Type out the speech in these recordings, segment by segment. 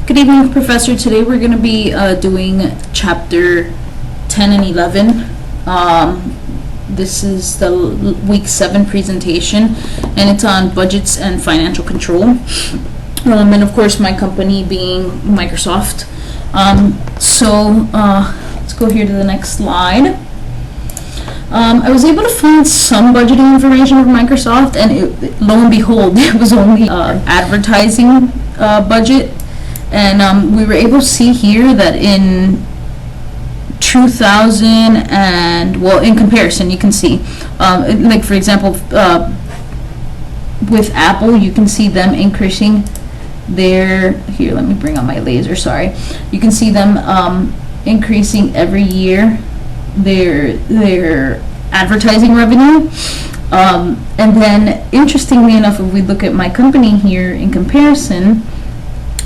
Good evening, Professor. Today we're going to be doing chapter 10 and 11. This is the week 7 presentation, and it's on budgets and financial control. And of course, my company being Microsoft. Let's go here to the next slide. I was able to find some budgeting information from Microsoft, and lo and behold, it was only advertising budget. And we were able to see here that in 2000 and, well, in comparison, you can see, like for example, with Apple, you can see them increasing their, here, let me bring up my laser, sorry. You can see them increasing every year their advertising revenue. And then, interestingly enough, if we look at my company here in comparison,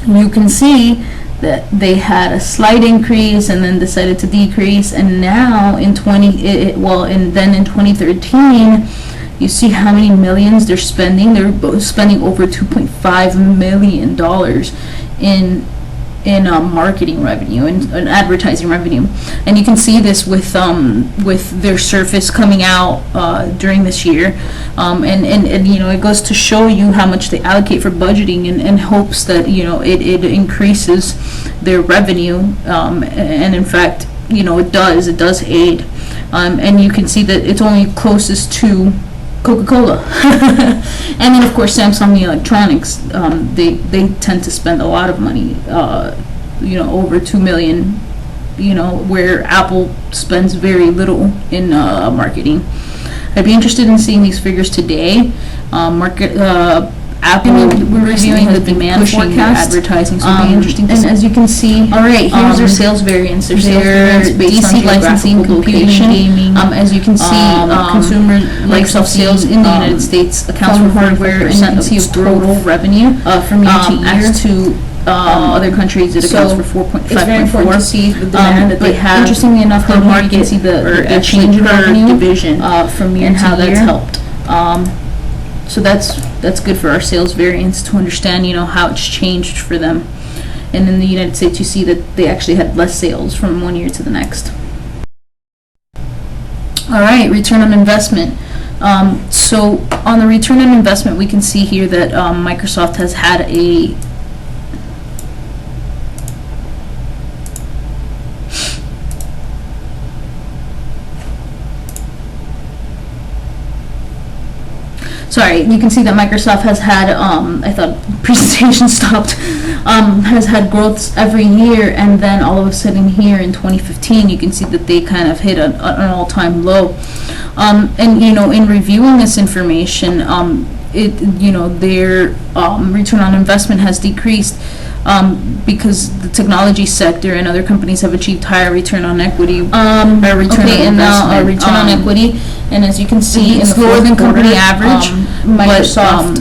you can see that they had a slight increase and then decided to decrease, and now in 2013, you see how many millions they're spending. They're spending over $2.5 million in marketing revenue and advertising revenue, and you can see this with their Surface coming out during this year, and you know, it goes to show you how much they allocate for budgeting in hopes that, you know, it increases their revenue, and in fact, you know, it does aid, and you can see that it's only closest to Coca-Cola. And then of course Samsung Electronics, they tend to spend a lot of money, you know, over $2 million, you know, where Apple spends very little in marketing. I'd be interested in seeing these figures today. Apple, we're reviewing the demand forecast, advertising, so it'll be interesting to see. And as you can see, all right, here's their sales variance. Their sales variance based on licensing, computing, gaming. As you can see, consumer Microsoft sales in the United States accounts for hardware, and you can see total revenue from year to year. As to other countries, it accounts for 4.5. It's very important to see the demand that they have. Interestingly enough, the market, you can see the change in revenue division from year and how that's helped. So that's good for our sales variance to understand, you know, how it's changed for them. And in the United States, you see that they actually had less sales from one year to the next. All right, return on investment. So on the return on investment, we can see here that Microsoft has had a Sorry, you can see that Microsoft has had, I thought presentation stopped, has had growths every year, and then all of a sudden here in 2015, you can see that they kind of hit an all-time low. And, you know, in reviewing this information, you know, their return on investment has decreased because the technology sector and other companies have achieved higher return on equity, return on equity. And as you can see, it's lower than company average. Microsoft,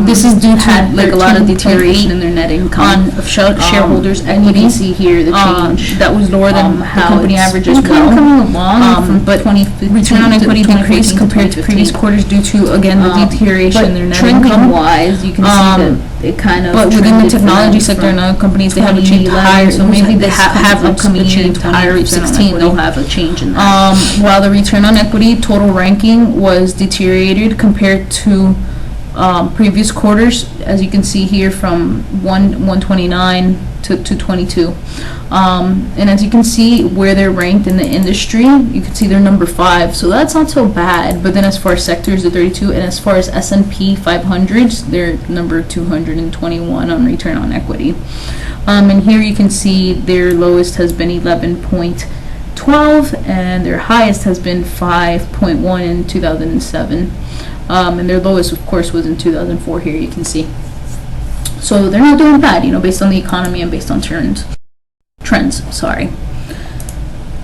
this is due to like a lot of deterioration in their net income of shareholders' equity. You can see here the change that was lower than the company average as well. Coming along, but return on equity decreased compared to previous quarters due to, again, the deterioration in their net income. Wise, you can see that it kind of. But within the technology sector and other companies, they have achieved higher. So maybe they have upcoming achieved higher. 16, they'll have a change in that. While the return on equity total ranking was deteriorated compared to previous quarters, as you can see here, from 129 to 22, and as you can see where they're ranked in the industry, you can see they're number 5, so that's not so bad. But then as far as sectors, they're 32, and as far as S&P 500s, they're number 221 on return on equity. And here you can see their lowest has been 11.12, and their highest has been 5.1 in 2007. And their lowest, of course, was in 2004. Here you can see. So they're not doing bad, you know, based on the economy and based on trends. Sorry.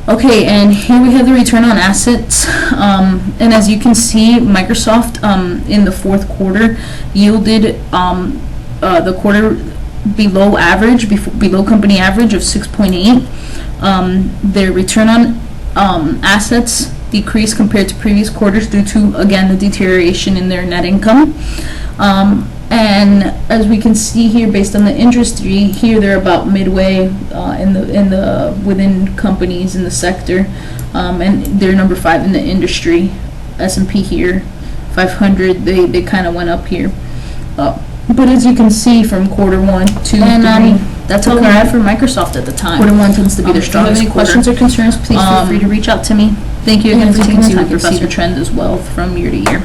Okay, and here we have the return on assets. And as you can see, Microsoft in the fourth quarter yielded the quarter below average, below company average of 6.8. Their return on assets decreased compared to previous quarters due to, again, the deterioration in their net income. And as we can see here, based on the industry, here they're about midway within companies in the sector, and they're number 5 in the industry. S&P here, 500. They kind of went up here, but as you can see from quarter 1, 2, 3. That's all we had for Microsoft at the time. Quarter 1 tends to be their strongest. If you have any questions or concerns, please feel free to reach out to me. Thank you again for taking the time, Professor. Trend as well from year to year.